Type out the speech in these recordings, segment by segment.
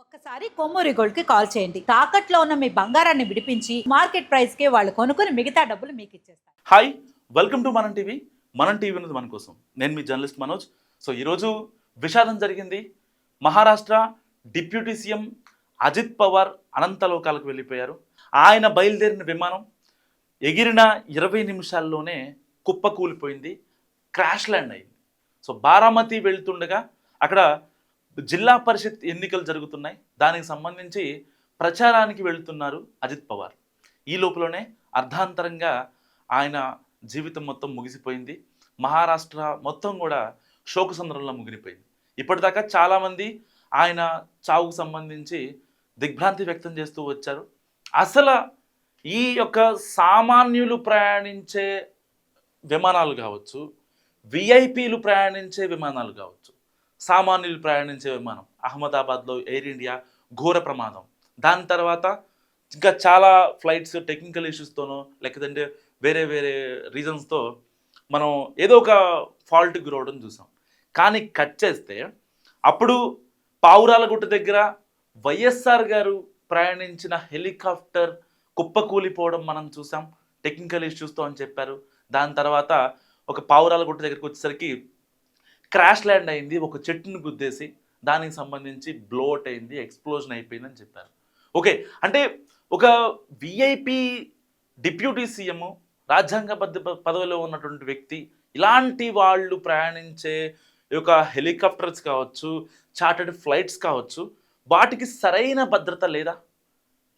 ఒక్కసారి కొమ్మూరి గోల్డ్ కి కాల్ చేయండి. తాకట్లో ఉన్న మీ బంగారాన్ని విడిపించి మార్కెట్ ప్రైస్ కి వాళ్ళు కొనుక్కుని మిగతా డబ్బులు మీకు ఇచ్చేస్తారు. హాయ్, వెల్కమ్ టు మనం టీవీ. మనం టీవీ ఉన్నది మన కోసం. నేను మీ జర్నలిస్ట్ మనోజ్. సో ఈరోజు విషాదం జరిగింది. మహారాష్ట్ర డిప్యూటీ సీఎం అజిత్ పవార్ అనంతలోకాలకు వెళ్ళిపోయారు. ఆయన బయలుదేరిన విమానం ఎగిరిన 20 నిమిషాల్లోనే కుప్పకూలిపోయింది, క్రాష్ ల్యాండ్ అయింది. సో బారామతి వెళ్తుండగా అక్కడ జిల్లా పరిషత్ ఎన్నికలు జరుగుతున్నాయి. దానికి సంబంధించి ప్రచారానికి వెళ్తున్నారు అజిత్ పవార్. ఈ లోపలనే అర్ధాంతరంగా ఆయన జీవితం మొత్తం ముగిసిపోయింది. మహారాష్ట్ర మొత్తం కూడా శోకసంద్రంలో ముగిలిపోయింది. ఇప్పటిదాకా చాలామంది ఆయన చావుకు సంబంధించి దిగ్భ్రాంతి వ్యక్తం చేస్తూ వచ్చారు. అసలు ఈ యొక్క సామాన్యులు ప్రయాణించే విమానాలు కావచ్చు, విఐపీలు ప్రయాణించే విమానాలు కావచ్చు, సామాన్యులు ప్రయాణించే విమానం అహ్మదాబాద్లో ఎయిర్ ఇండియా ఘోర ప్రమాదం. దాని తర్వాత ఇంకా చాలా ఫ్లైట్స్ టెక్నికల్ ఇష్యూస్తోనో లేకపోతే వేరే వేరే రీజన్స్తో మనం ఏదో ఒక ఫాల్ట్కి గురవడం చూసాం. కానీ కట్ చేస్తే అప్పుడు పావురాలగుట్ట దగ్గర వైఎస్ఆర్ గారు ప్రయాణించిన హెలికాప్టర్ కుప్పకూలిపోవడం మనం చూసాం, టెక్నికల్ ఇష్యూస్తో అని చెప్పారు. దాని తర్వాత ఒక పావురాలగుట్ట దగ్గరికి వచ్చేసరికి క్రాష్ ల్యాండ్ అయింది, ఒక చెట్టును గుద్దేసి దానికి సంబంధించి బ్లోట్ అయింది, ఎక్స్ప్లోజన్ అయిపోయిందని చెప్పారు. ఓకే, అంటే ఒక విఐపి డిప్యూటీ సీఎం, రాజ్యాంగబద్ధ పదవిలో ఉన్నటువంటి వ్యక్తి, ఇలాంటి వాళ్ళు ప్రయాణించే ఒక హెలికాప్టర్స్ కావచ్చు, చార్టర్డ్ ఫ్లైట్స్ కావచ్చు, వాటికి సరైన భద్రత లేదా?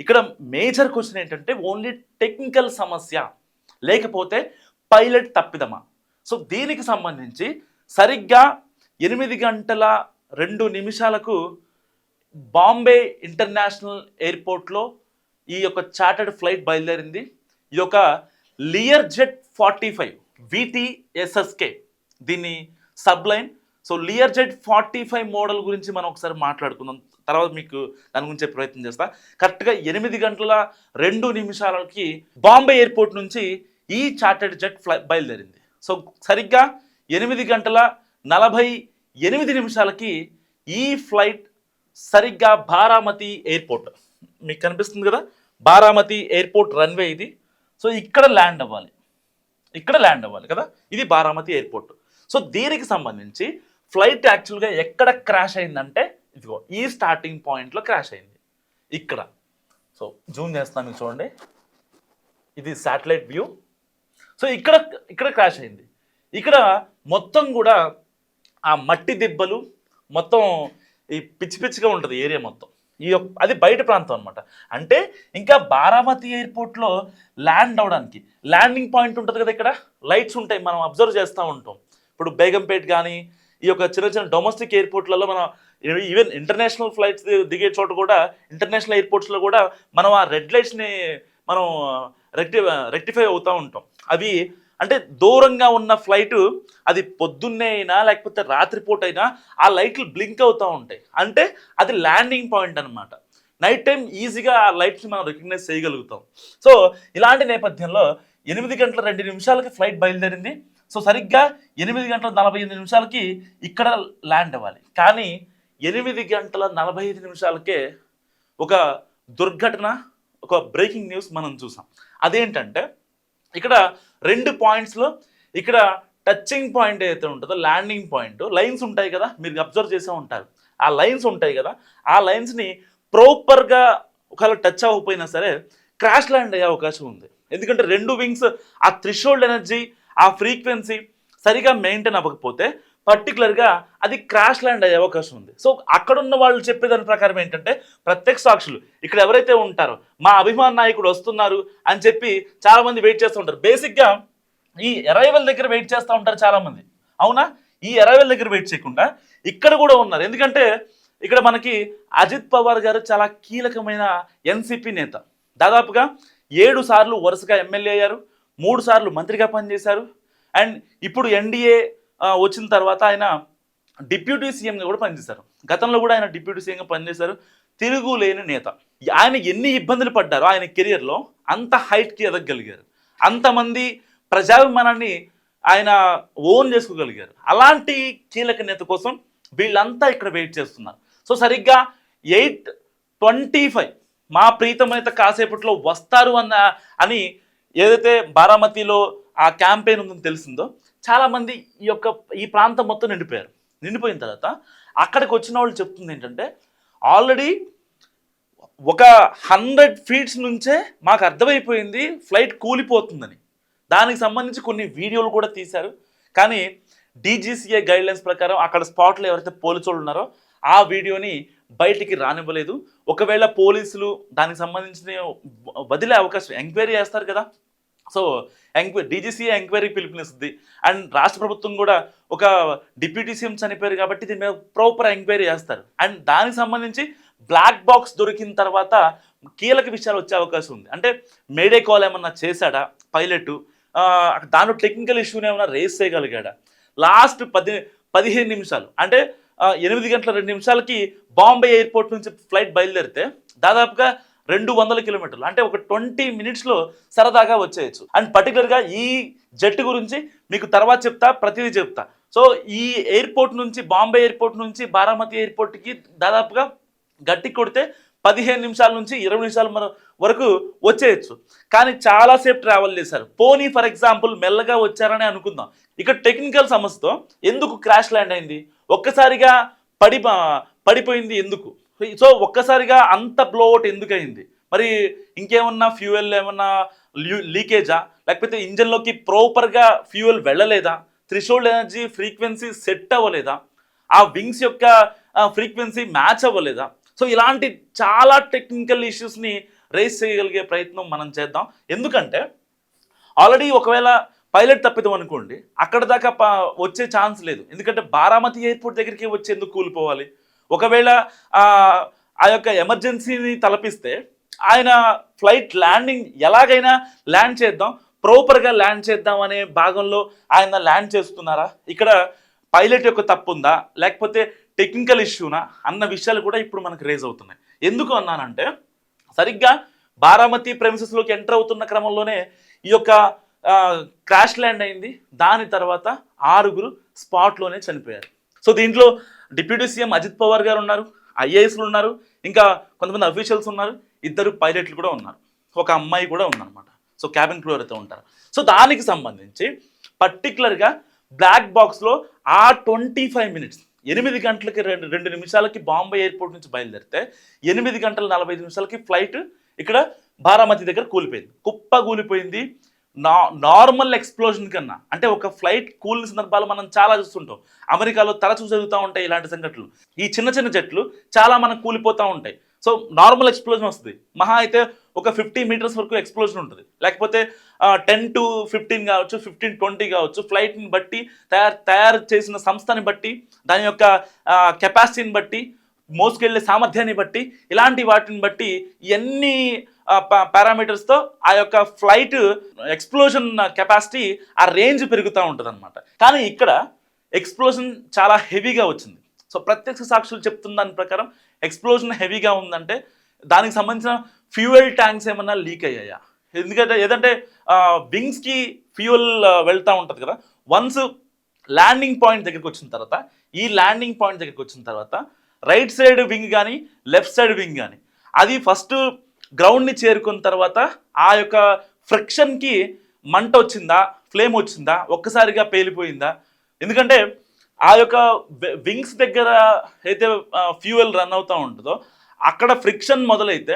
ఇక్కడ మేజర్ క్వశ్చన్ ఏంటంటే ఓన్లీ టెక్నికల్ సమస్య లేకపోతే పైలట్ తప్పిదమా? సో దీనికి సంబంధించి సరిగ్గా 8 గంటల 2 నిమిషాలకు బాంబే ఇంటర్నేషనల్ ఎయిర్పోర్ట్లో ఈ యొక్క చార్టర్డ్ ఫ్లైట్ బయలుదేరింది. ఇది ఒక లియర్ జెట్ 45 VTSSK, దీన్ని సబ్లైన్. సో లియర్ జెట్ 45 మోడల్ గురించి మనం ఒకసారి మాట్లాడుకుందాం, తర్వాత మీకు దాని గురించి ప్రయత్నం చేస్తా. కరెక్ట్గా 8 గంటల 2 నిమిషాలకి బాంబే ఎయిర్పోర్ట్ నుంచి ఈ చార్టర్డ్ జెట్ బయలుదేరింది. సో సరిగ్గా 8 గంటల 48 నిమిషాలకి ఈ ఫ్లైట్ సరిగ్గా బారామతి ఎయిర్పోర్ట్, మీకు కనిపిస్తుంది కదా, బారామతి ఎయిర్పోర్ట్ రన్వే ఇది. సో ఇక్కడ ల్యాండ్ అవ్వాలి కదా, ఇది బారామతి ఎయిర్పోర్ట్. సో దీనికి సంబంధించి ఫ్లైట్ యాక్చువల్గా ఎక్కడ క్రాష్ అయిందంటే ఇదిగో ఈ స్టార్టింగ్ పాయింట్లో క్రాష్ అయింది ఇక్కడ. సో జూమ్ చేస్తాను చూడండి, ఇది శాటిలైట్ వ్యూ. సో ఇక్కడ క్రాష్ అయింది. ఇక్కడ మొత్తం కూడా ఆ మట్టి దిబ్బలు మొత్తం ఈ పిచ్చిగా ఉంటుంది ఏరియా మొత్తం. అది బయట ప్రాంతం అనమాట. అంటే ఇంకా బారామతి ఎయిర్పోర్ట్లో ల్యాండ్ అవడానికి ల్యాండింగ్ పాయింట్ ఉంటుంది కదా, ఇక్కడ లైట్స్ ఉంటాయి, మనం అబ్జర్వ్ చేస్తూ ఉంటాం. ఇప్పుడు బేగంపేట్ కానీ ఈ యొక్క చిన్న చిన్న ఎయిర్పోర్ట్లలో మనం ఈవెన్ ఇంటర్నేషనల్ ఫ్లైట్స్ దిగే చోట కూడా, ఇంటర్నేషనల్ ఎయిర్పోర్ట్స్లో కూడా మనం ఆ రెడ్ లైట్స్ని మనం రెక్టిఫై అవుతూ ఉంటాం. అవి అంటే దూరంగా ఉన్న ఫ్లైట్ అది పొద్దున్నే అయినా లేకపోతే రాత్రిపూట అయినా ఆ లైట్లు బ్లింక్ అవుతూ ఉంటాయి. అంటే అది ల్యాండింగ్ పాయింట్ అనమాట. నైట్ టైం ఈజీగా ఆ లైట్స్ని మనం రికగ్నైజ్ చేయగలుగుతాం. సో ఇలాంటి నేపథ్యంలో 8 గంటల 2 నిమిషాలకి ఫ్లైట్ బయలుదేరింది. సో సరిగ్గా 8 గంటల 48 నిమిషాలకి ఇక్కడ ల్యాండ్ అవ్వాలి. కానీ 8 గంటల 45 నిమిషాలకే ఒక దుర్ఘటన, ఒక బ్రేకింగ్ న్యూస్ మనం చూసాం. అదేంటంటే ఇక్కడ 2 పాయింట్స్లో ఇక్కడ టచింగ్ పాయింట్ ఏదైతే ఉంటుందో ల్యాండింగ్ పాయింట్, లైన్స్ ఉంటాయి కదా, మీరు అబ్జర్వ్ చేసే ఉంటారు. ఆ లైన్స్ ఉంటాయి కదా, ఆ లైన్స్ని ప్రాపర్గా ఒకవేళ టచ్ అవ్వకపోయినా సరే క్రాష్ ల్యాండ్ అయ్యే అవకాశం ఉంది. ఎందుకంటే 2 వింగ్స్ ఆ థ్రెషోల్డ్ ఎనర్జీ, ఆ ఫ్రీక్వెన్సీ సరిగా మెయింటైన్ అవ్వకపోతే పర్టికులర్గా అది క్రాష్ ల్యాండ్ అయ్యే అవకాశం ఉంది. సో అక్కడున్న వాళ్ళు చెప్పేదాని ప్రకారం ఏంటంటే, ప్రత్యక్ష సాక్షులు ఇక్కడ ఎవరైతే ఉంటారో మా అభిమాన నాయకుడు వస్తున్నారు అని చెప్పి చాలామంది వెయిట్ చేస్తూ ఉంటారు. బేసిక్గా ఈ అరైవల్ దగ్గర వెయిట్ చేస్తూ ఉంటారు చాలామంది, అవునా? ఈ అరైవల్ దగ్గర వెయిట్ చేయకుండా ఇక్కడ కూడా ఉన్నారు. ఎందుకంటే ఇక్కడ మనకి అజిత్ పవార్ గారు చాలా కీలకమైన ఎన్సిపి నేత. దాదాపుగా 7 సార్లు వరుసగా ఎమ్మెల్యే అయ్యారు, 3 సార్లు మంత్రిగా పనిచేశారు. అండ్ ఇప్పుడు ఎన్డీఏ వచ్చిన తర్వాత ఆయన డిప్యూటీ సీఎంగా కూడా పనిచేశారు. గతంలో కూడా ఆయన డిప్యూటీ సీఎంగా పనిచేశారు. తిరుగులేని నేత. ఆయన ఎన్ని ఇబ్బందులు పడ్డారో ఆయన కెరియర్లో అంత హైట్కి ఎదగగలిగారు, అంతమంది ప్రజాభిమానాన్ని ఆయన ఓన్ చేసుకోగలిగారు. అలాంటి కీలక నేత కోసం వీళ్ళంతా ఇక్కడ వెయిట్ చేస్తున్నారు. సో సరిగ్గా 8:25 మా ప్రీతం అయితే కాసేపట్లో వస్తారు అని ఏదైతే బారామతిలో ఆ క్యాంపెయిన్ ఉందని తెలిసిందో చాలామంది ఈ ప్రాంతం మొత్తం నిండిపోయారు. నిండిపోయిన తర్వాత అక్కడికి వచ్చిన వాళ్ళు చెప్తుంది ఏంటంటే ఆల్రెడీ ఒక 100 ఫీట్స్ నుంచే మాకు అర్థమైపోయింది ఫ్లైట్ కూలిపోతుందని. దానికి సంబంధించి కొన్ని వీడియోలు కూడా తీశారు. కానీ డీజీసీఏ గైడ్లైన్స్ ప్రకారం అక్కడ స్పాట్లో ఎవరైతే పోలీసులు ఉన్నారో ఆ వీడియోని బయటికి రానివ్వలేదు. ఒకవేళ పోలీసులు దానికి సంబంధించిన వదిలే అవకాశం, ఎంక్వైరీ చేస్తారు కదా, సో డీజీసీఏ ఎంక్వైరీ పిలుపునిస్తుంది. అండ్ రాష్ట్ర ప్రభుత్వం కూడా ఒక డిప్యూటీ సీఎం చనిపోయారు కాబట్టి దీని మీద ప్రాపర్ ఎంక్వైరీ చేస్తారు. అండ్ దానికి సంబంధించి బ్లాక్ బాక్స్ దొరికిన తర్వాత కీలక విషయాలు వచ్చే అవకాశం ఉంది. అంటే మేడే కాల్ ఏమన్నా చేశాడా పైలట్, దాంట్లో టెక్నికల్ ఇష్యూని ఏమన్నా రేస్ చేయగలిగాడా, లాస్ట్ 15 నిమిషాలు అంటే 8 గంటల 2 నిమిషాలకి బాంబే ఎయిర్పోర్ట్ నుంచి ఫ్లైట్ బయలుదేరితే దాదాపుగా 200 కిలోమీటర్లు అంటే ఒక 20 మినిట్స్లో సరదాగా వచ్చేయచ్చు. అండ్ పర్టికులర్గా ఈ జట్టు గురించి మీకు తర్వాత చెప్తా, ప్రతిదీ చెప్తా. సో ఈ ఎయిర్పోర్ట్ నుంచి, బాంబే ఎయిర్పోర్ట్ నుంచి బారామతి ఎయిర్పోర్ట్కి దాదాపుగా గట్టి కొడితే 15 నిమిషాల నుంచి 20 నిమిషాల వరకు వచ్చేయచ్చు. కానీ చాలాసేపు ట్రావెల్ చేశారు. పోనీ ఫర్ ఎగ్జాంపుల్ మెల్లగా వచ్చారని అనుకుందాం. ఇక్కడ టెక్నికల్ సమస్యతో ఎందుకు క్రాష్ ల్యాండ్ అయింది, ఒక్కసారిగా పడిపోయింది ఎందుకు, సో ఒక్కసారిగా అంత బ్లోఅవుట్ ఎందుకు అయింది, మరి ఇంకేమన్నా ఫ్యూయల్ ఏమన్నా లీకేజా, లేకపోతే ఇంజన్లోకి ప్రాపర్గా ఫ్యూయల్ వెళ్ళలేదా, థ్రెషోల్డ్ ఎనర్జీ ఫ్రీక్వెన్సీ సెట్ అవ్వలేదా, ఆ వింగ్స్ యొక్క ఫ్రీక్వెన్సీ మ్యాచ్ అవ్వలేదా, సో ఇలాంటి చాలా టెక్నికల్ ఇష్యూస్ని రేస్ చేయగలిగే ప్రయత్నం మనం చేద్దాం. ఎందుకంటే ఆల్రెడీ ఒకవేళ పైలట్ తప్పిదాం అనుకోండి, అక్కడ దాకా వచ్చే ఛాన్స్ లేదు. ఎందుకంటే బారామతి ఎయిర్పోర్ట్ దగ్గరికి వచ్చేందుకు కూలిపోవాలి. ఒకవేళ ఆ యొక్క ఎమర్జెన్సీని తలపిస్తే ఆయన ఫ్లైట్ ల్యాండింగ్ ఎలాగైనా ల్యాండ్ చేద్దాం, ప్రాపర్గా ల్యాండ్ చేద్దాం అనే భాగంలో ఆయన ల్యాండ్ చేస్తున్నారా, ఇక్కడ పైలట్ యొక్క తప్పు ఉందా, లేకపోతే టెక్నికల్ ఇష్యూనా అన్న విషయాలు కూడా ఇప్పుడు మనకు రేజ్ అవుతున్నాయి. ఎందుకు అన్నానంటే సరిగ్గా బారామతి ప్రెమిసెస్లోకి ఎంటర్ అవుతున్న క్రమంలోనే ఈ యొక్క క్రాష్ ల్యాండ్ అయింది. దాని తర్వాత 6 స్పాట్లోనే చనిపోయారు. సో దీంట్లో డిప్యూటీ సీఎం అజిత్ పవార్ గారు ఉన్నారు, ఐఏఎస్లు ఉన్నారు, ఇంకా కొంతమంది అఫీషియల్స్ ఉన్నారు, 2 పైలట్లు కూడా ఉన్నారు, ఒక అమ్మాయి కూడా ఉందన్నమాట. సో క్యాబిన్ క్రూ అయితే ఉంటారు. సో దానికి సంబంధించి పర్టికులర్గా బ్లాక్ బాక్స్లో ఆ 25 మినిట్స్ 8 గంటలకి 2 నిమిషాలకి బాంబే ఎయిర్పోర్ట్ నుంచి బయలుదేరితే 8 గంటల 45 నిమిషాలకి ఫ్లైట్ ఇక్కడ బారామతి దగ్గర కూలిపోయింది, కుప్ప కూలిపోయింది. నార్మల్ ఎక్స్ప్లోజన్ కన్నా, అంటే ఒక ఫ్లైట్ కూలిన సందర్భాలు మనం చాలా చూస్తుంటాం, అమెరికాలో తరచూ జరుగుతూ ఉంటాయి ఇలాంటి సంఘటనలు. ఈ చిన్న చిన్న జట్లు చాలా మనకు కూలిపోతూ ఉంటాయి. సో నార్మల్ ఎక్స్ప్లోజన్ వస్తుంది, మహా అయితే ఒక 50 మీటర్స్ వరకు ఎక్స్ప్లోజన్ ఉంటుంది, లేకపోతే 10 to 15 కావచ్చు, 15-20 కావచ్చు. ఫ్లైట్ని బట్టి, తయారు చేసిన సంస్థని బట్టి, దాని యొక్క కెపాసిటీని బట్టి, మోసుకెళ్లే సామర్థ్యాన్ని బట్టి, ఇలాంటి వాటిని బట్టి ఇవన్నీ పారామీటర్స్తో ఆ యొక్క ఫ్లైట్ ఎక్స్ప్లోజన్ కెపాసిటీ, ఆ రేంజ్ పెరుగుతూ ఉంటుంది అనమాట. కానీ ఇక్కడ ఎక్స్ప్లోజన్ చాలా హెవీగా వచ్చింది. సో ప్రత్యక్ష సాక్షులు చెప్తున్న దాని ప్రకారం ఎక్స్ప్లోజన్ హెవీగా ఉందంటే దానికి సంబంధించిన ఫ్యూయల్ ట్యాంక్స్ ఏమన్నా లీక్ అయ్యాయా, ఎందుకంటే ఏదంటే వింగ్స్కి ఫ్యూయల్ వెళ్తూ ఉంటుంది కదా. వన్స్ ల్యాండింగ్ పాయింట్ దగ్గరికి వచ్చిన తర్వాత, ఈ ల్యాండింగ్ పాయింట్ దగ్గరికి వచ్చిన తర్వాత రైట్ సైడ్ వింగ్ కానీ లెఫ్ట్ సైడ్ వింగ్ కానీ అది ఫస్ట్ గ్రౌండ్ని చేరుకున్న తర్వాత ఆ యొక్క ఫ్రిక్షన్కి మంట వచ్చిందా, ఫ్లేమ్ వచ్చిందా, ఒక్కసారిగా పేలిపోయిందా. ఎందుకంటే ఆ యొక్క వింగ్స్ దగ్గర అయితే ఫ్యూయల్ రన్ అవుతూ ఉంటుందో అక్కడ ఫ్రిక్షన్ మొదలైతే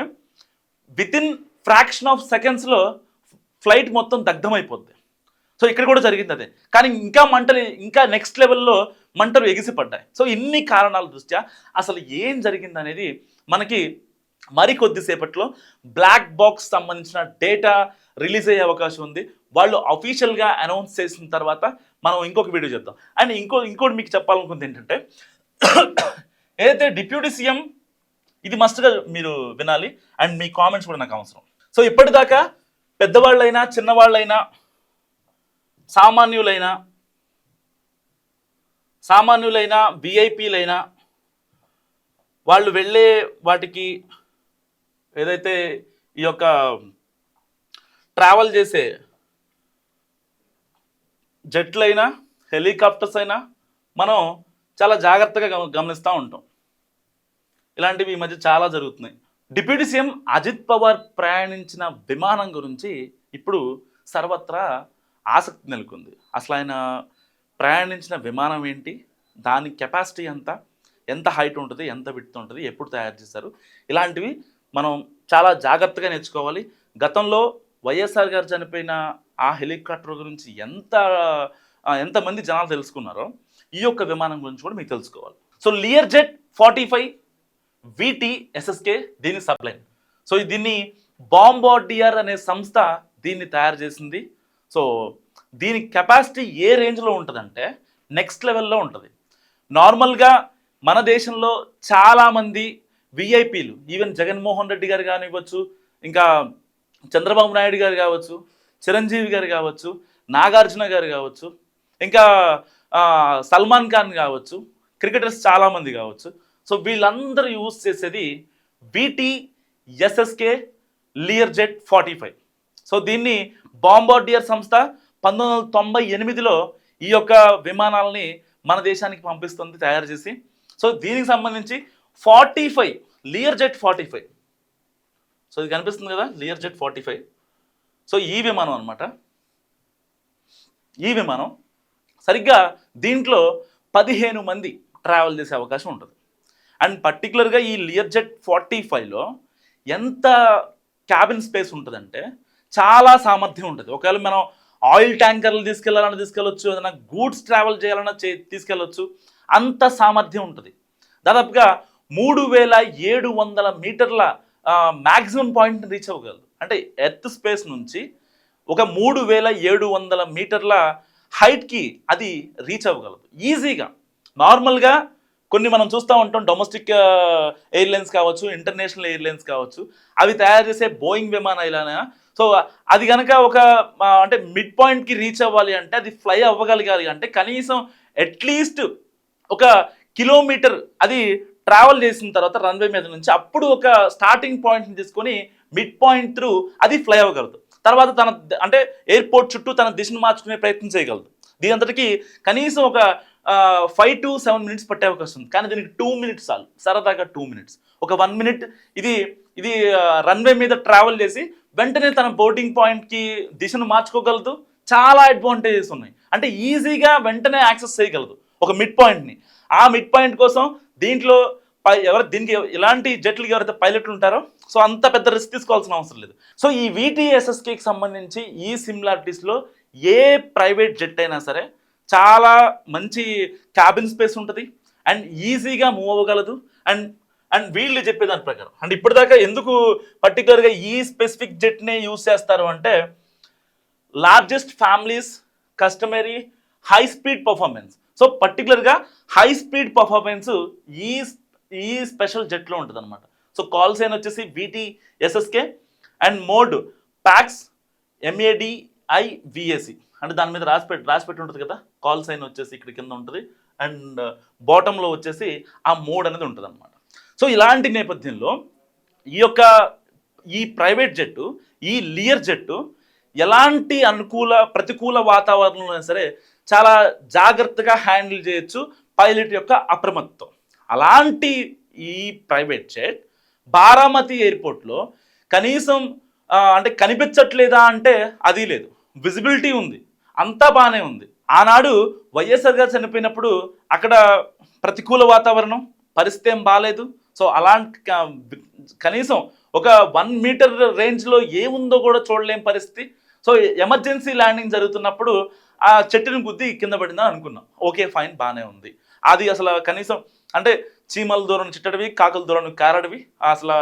వితిన్ ఫ్రాక్షన్ ఆఫ్ సెకండ్స్లో ఫ్లైట్ మొత్తం దగ్ధమైపోద్ది. సో ఇక్కడ కూడా జరిగింది అదే. కానీ ఇంకా నెక్స్ట్ లెవెల్లో మంటలు ఎగిసిపడ్డాయి. సో ఇన్ని కారణాల దృష్ట్యా అసలు ఏం జరిగింది అనేది మనకి మరికొద్దిసేపట్లో బ్లాక్ బాక్స్ సంబంధించిన డేటా రిలీజ్ అయ్యే అవకాశం ఉంది. వాళ్ళు అఫీషియల్గా అనౌన్స్ చేసిన తర్వాత మనం ఇంకొక వీడియో చేద్దాం. అండ్ ఇంకోటి మీకు చెప్పాలనుకుంది ఏంటంటే, ఏదైతే డిప్యూటీ సీఎం, ఇది మస్ట్గా మీరు వినాలి అండ్ మీ కామెంట్స్ కూడా నాకు అవసరం. సో ఇప్పటిదాకా పెద్దవాళ్ళైనా చిన్నవాళ్ళైనా సామాన్యులైనా విఐపీలైనా వాళ్ళు వెళ్ళే వాటికి ఏదైతే ఈ యొక్క ట్రావెల్ చేసే జట్లైనా హెలికాప్టర్స్ అయినా మనం చాలా జాగ్రత్తగా గమనిస్తూ ఉంటాం. ఇలాంటివి ఈ మధ్య చాలా జరుగుతున్నాయి. డిప్యూటీ సీఎం అజిత్ పవార్ ప్రయాణించిన విమానం గురించి ఇప్పుడు సర్వత్రా ఆసక్తి నెలకొంది. అసలు ఆయన ప్రయాణించిన విమానం ఏంటి, దాని కెపాసిటీ ఎంత హైట్ ఉంటుంది, ఎంత విడ్త్ ఉంటుంది, ఎప్పుడు తయారు చేశారు, ఇలాంటివి మనం చాలా జాగ్రత్తగా నేర్చుకోవాలి. గతంలో వైఎస్ఆర్ గారు చనిపోయిన ఆ హెలికాప్టర్ గురించి ఎంతమంది జనాలు తెలుసుకున్నారో ఈ యొక్క విమానం గురించి కూడా మీకు తెలుసుకోవాలి. సో లియర్జెట్ 45 VT-SSK దీని సబ్లైన్. సో దీన్ని బాంబార్డియర్ అనే సంస్థ దీన్ని తయారు చేసింది. సో దీని కెపాసిటీ ఏ రేంజ్లో ఉంటుందంటే నెక్స్ట్ లెవెల్లో ఉంటుంది. నార్మల్గా మన దేశంలో చాలామంది విఐపీలు, ఈవెన్ జగన్మోహన్ రెడ్డి గారు కానివ్వచ్చు, ఇంకా చంద్రబాబు నాయుడు గారు కావచ్చు, చిరంజీవి గారు కావచ్చు, నాగార్జున గారు కావచ్చు, ఇంకా సల్మాన్ ఖాన్ కావచ్చు, క్రికెటర్స్ చాలామంది కావచ్చు. సో వీళ్ళందరూ యూజ్ చేసేది VT-SSK లియర్జెట్ 45. సో దీన్ని బాంబార్డియర్ సంస్థ 1998లో ఈ యొక్క విమానాలని మన దేశానికి పంపిస్తుంది తయారు చేసి. సో దీనికి సంబంధించి 45 లియర్జెట్ 45. సో ఇది కనిపిస్తుంది కదా, లియర్జెట్ 45. సో ఈ విమానం అనమాట. ఈ విమానం సరిగ్గా దీంట్లో 15 మంది ట్రావెల్ చేసే అవకాశం ఉంటుంది. అండ్ పర్టికులర్గా ఈ లియర్జెట్ 45లో ఎంత క్యాబిన్ స్పేస్ ఉంటుందంటే చాలా సామర్థ్యం ఉంటుంది. ఒకవేళ మనం ఆయిల్ ట్యాంకర్లు తీసుకెళ్లాలన్నా తీసుకెళ్ళొచ్చు, ఏదైనా గూడ్స్ ట్రావెల్ చేయాలన్నా తీసుకెళ్ళొచ్చు, అంత సామర్థ్యం ఉంటుంది. దాదాపుగా 3700 మీటర్ల మ్యాక్సిమం పాయింట్ని రీచ్ అవ్వగలదు. అంటే ఎర్త్ స్పేస్ నుంచి ఒక 3700 మీటర్ల హైట్కి అది రీచ్ అవ్వగలదు ఈజీగా. నార్మల్గా కొన్ని మనం చూస్తూ ఉంటాం, డొమెస్టిక్ ఎయిర్లైన్స్ కావచ్చు, ఇంటర్నేషనల్ ఎయిర్లైన్స్ కావచ్చు, అవి తయారు చేసే బోయింగ్ విమానాలైనా సో అది కనుక ఒక అంటే మిడ్ పాయింట్కి రీచ్ అవ్వాలి అంటే, అది ఫ్లై అవ్వగలగాలి అంటే కనీసం అట్లీస్ట్ ఒక కిలోమీటర్ అది ట్రావెల్ చేసిన తర్వాత రన్వే మీద నుంచి అప్పుడు ఒక స్టార్టింగ్ పాయింట్ని తీసుకొని మిడ్ పాయింట్ త్రూ అది ఫ్లై అవ్వగలదు. తర్వాత తన అంటే ఎయిర్పోర్ట్ చుట్టూ తన దిశను మార్చుకునే ప్రయత్నం చేయగలదు. దీని అంతటికి కనీసం ఒక 5 to 7 minutes పట్టే అవకాశం ఉంది. కానీ దీనికి 2 minutes చాలు, సరదాగా 2 minutes. ఒక 1 minute ఇది రన్వే మీద ట్రావెల్ చేసి వెంటనే తన బోర్డింగ్ పాయింట్కి దిశను మార్చుకోగలదు. చాలా అడ్వాంటేజెస్ ఉన్నాయి. అంటే ఈజీగా వెంటనే యాక్సెస్ చేయగలదు ఒక మిడ్ పాయింట్ని. ఆ మిడ్ పాయింట్ కోసం దీంట్లో దీనికి ఎలాంటి జట్లకి ఎవరైతే పైలట్లు ఉంటారో సో అంత పెద్ద రిస్క్ తీసుకోవాల్సిన అవసరం లేదు. సో ఈ VT-SSKకి సంబంధించి ఈ సిమిలారిటీస్లో ఏ ప్రైవేట్ జెట్ అయినా సరే చాలా మంచి క్యాబిన్ స్పేస్ ఉంటుంది అండ్ ఈజీగా మూవ్ అవ్వగలదు. అండ్ వీళ్ళు చెప్పేదాని ప్రకారం అంటే ఇప్పటిదాకా ఎందుకు పర్టికులర్గా ఈ స్పెసిఫిక్ జెట్నే యూజ్ చేస్తారు అంటే, largest families customary high speed performance. So పర్టికులర్గా హై స్పీడ్ పర్ఫార్మెన్స్ ఈ స్పెషల్ జెట్లో ఉంటుంది అనమాట. సో కాల్ సైన్ వచ్చేసి VT-SSK and mode packs MADIVAC. అంటే దాని మీద రాసిపెట్టి ఉంటుంది కదా, కాల్ సైన్ వచ్చేసి ఇక్కడ కింద ఉంటుంది అండ్ బాటంలో వచ్చేసి ఆ మోడ్ అనేది ఉంటుంది అనమాట. సో ఇలాంటి నేపథ్యంలో ఈ ప్రైవేట్ జెట్టు, ఈ లియర్ జెట్టు ఎలాంటి ప్రతికూల వాతావరణంలో సరే చాలా జాగ్రత్తగా హ్యాండిల్ చేయొచ్చు పైలట్ యొక్క అప్రమత్తం. అలాంటి ఈ ప్రైవేట్ జెట్ బారామతి ఎయిర్పోర్ట్లో కనీసం అంటే కనిపించట్లేదా అంటే అది లేదు, విజిబిలిటీ ఉంది, అంతా బాగానే ఉంది. ఆనాడు వైఎస్ఆర్ గారు చనిపోయినప్పుడు అక్కడ ప్రతికూల వాతావరణం, పరిస్థితి ఏం బాగాలేదు. సో అలాంటి కనీసం ఒక 1 మీటర్ రేంజ్లో ఏముందో కూడా చూడలేం పరిస్థితి. సో ఎమర్జెన్సీ ల్యాండింగ్ జరుగుతున్నప్పుడు ఆ చెట్టుని గుద్ది కింద పడిందని అనుకున్నాం. ఓకే ఫైన్, బాగానే ఉంది. అది అసలు కనీసం అంటే చీమల దూరం చిట్టడివి, కాకుల దూరం కారడివి, అసలు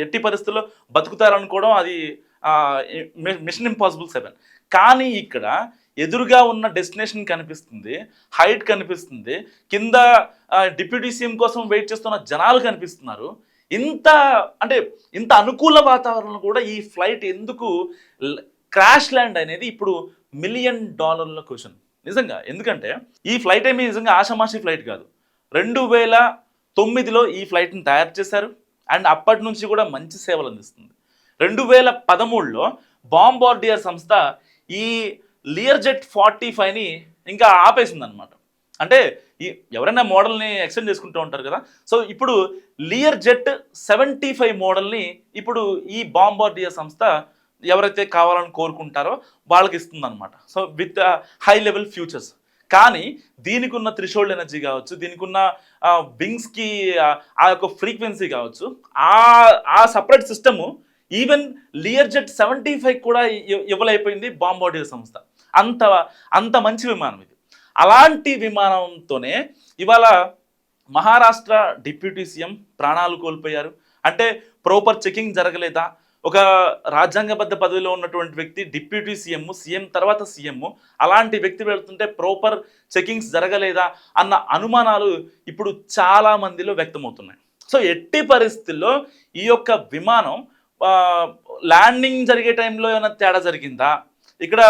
ఎట్టి పరిస్థితుల్లో బతుకుతారనుకోవడం అది మిషన్ ఇంపాసిబుల్ 7. కానీ ఇక్కడ ఎదురుగా ఉన్న డెస్టినేషన్ కనిపిస్తుంది, హైట్ కనిపిస్తుంది, కింద డిప్యూటీ సీఎం కోసం వెయిట్ చేస్తున్న జనాలు కనిపిస్తున్నారు. ఇంత అనుకూల వాతావరణం కూడా ఈ ఫ్లైట్ ఎందుకు క్రాష్ ల్యాండ్ అనేది ఇప్పుడు $1 మిలియన్ క్వశ్చన్ నిజంగా. ఎందుకంటే ఈ ఫ్లైట్ ఏమీ నిజంగా ఆషామాషి ఫ్లైట్ కాదు. 2009లో ఈ ఫ్లైట్ని తయారు చేశారు అండ్ అప్పటి నుంచి కూడా మంచి సేవలు అందిస్తుంది. 2013లో బాంబార్డియర్ సంస్థ ఈ లియర్జెట్ 45ని ఇంకా ఆపేసింది అనమాట. అంటే ఈ ఎవరైనా మోడల్ని ఎక్స్టెండ్ చేసుకుంటూ ఉంటారు కదా. సో ఇప్పుడు లియర్ జెట్ 75 మోడల్ని ఇప్పుడు ఈ బాంబార్డియర్ సంస్థ ఎవరైతే కావాలని కోరుకుంటారో వాళ్ళకి ఇస్తుందన్నమాట. So with high level futures. కానీ దీనికి ఉన్న థ్రెషోల్డ్ ఎనర్జీ కావచ్చు, దీనికి ఉన్న వింగ్స్కి ఆ యొక్క ఫ్రీక్వెన్సీ కావచ్చు, ఆ separate system even Lear jet 75 కూడా ఇవ్వలేకపోయింది బాంబార్డియర్ సంస్థ. అంత అంత మంచి విమానం ఇది. అలాంటి విమానంతోనే ఇవాళ మహారాష్ట్ర డిప్యూటీ సీఎం ప్రాణాలు కోల్పోయారు. అంటే ప్రాపర్ చెకింగ్ జరగలేదా? ఒక రాజ్యాంగబద్ధ పదవిలో ఉన్నటువంటి వ్యక్తి డిప్యూటీ సీఎం తర్వాత సీఎం, అలాంటి వ్యక్తి వెళ్తుంటే ప్రాపర్ చెకింగ్స్ జరగలేదా అన్న అనుమానాలు ఇప్పుడు చాలా మందిలో వ్యక్తమవుతున్నాయి. సో ఎట్టి పరిస్థితుల్లో ఈ యొక్క విమానం ల్యాండింగ్ జరిగే టైంలో ఏమైనా తేడా జరిగిందా ఇక్కడ,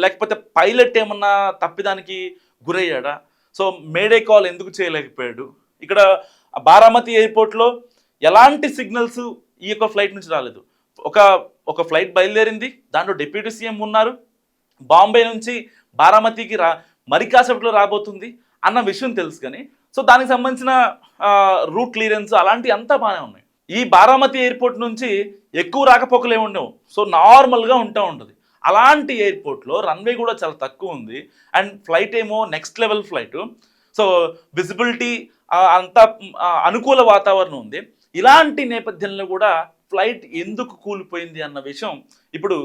లేకపోతే పైలట్ ఏమన్నా తప్పిదానికి గురయ్యాడా? సో మేడే కాల్ ఎందుకు చేయలేకపోయాడు? ఇక్కడ బారామతి ఎయిర్పోర్ట్లో ఎలాంటి సిగ్నల్స్ ఈ యొక్క ఫ్లైట్ నుంచి రాలేదు. ఒక ఫ్లైట్ బయలుదేరింది, దాంట్లో డిప్యూటీ సీఎం ఉన్నారు, బాంబే నుంచి బారామతికి మరి కాసేపట్లో రాబోతుంది అన్న విషయం తెలుసు. కానీ సో దానికి సంబంధించిన రూట్ క్లియరెన్స్ అలాంటి అంతా బాగానే ఉన్నాయి. ఈ బారామతి ఎయిర్పోర్ట్ నుంచి ఎక్కువ రాకపోకలే ఉండవు, సో నార్మల్గా ఉంటుంది. అలాంటి ఎయిర్పోర్ట్లో రన్వే కూడా చాలా తక్కువ ఉంది, అండ్ ఫ్లైట్ ఏమో next level flight. So visibility అంతా అనుకూల వాతావరణం ఉంది. ఇలాంటి నేపథ్యంలో కూడా ఫ్లైట్ ఎందుకు కూలిపోయింది అన్న విషయం ఇప్పుడు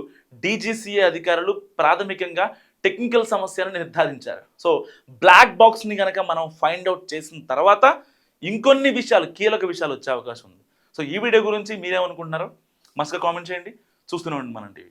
డీజీసీఏ అధికారులు ప్రాథమికంగా టెక్నికల్ సమస్యను నిర్ధారించారు. సో బ్లాక్ బాక్స్ని కనుక మనం ఫైండ్ అవుట్ చేసిన తర్వాత ఇంకొన్ని విషయాలు, కీలక విషయాలు వచ్చే అవకాశం ఉంది. సో ఈ వీడియో గురించి మీరేమనుకుంటున్నారో మస్తుగా కామెంట్ చేయండి. చూస్తూనే ఉండండి మనం టీవీ.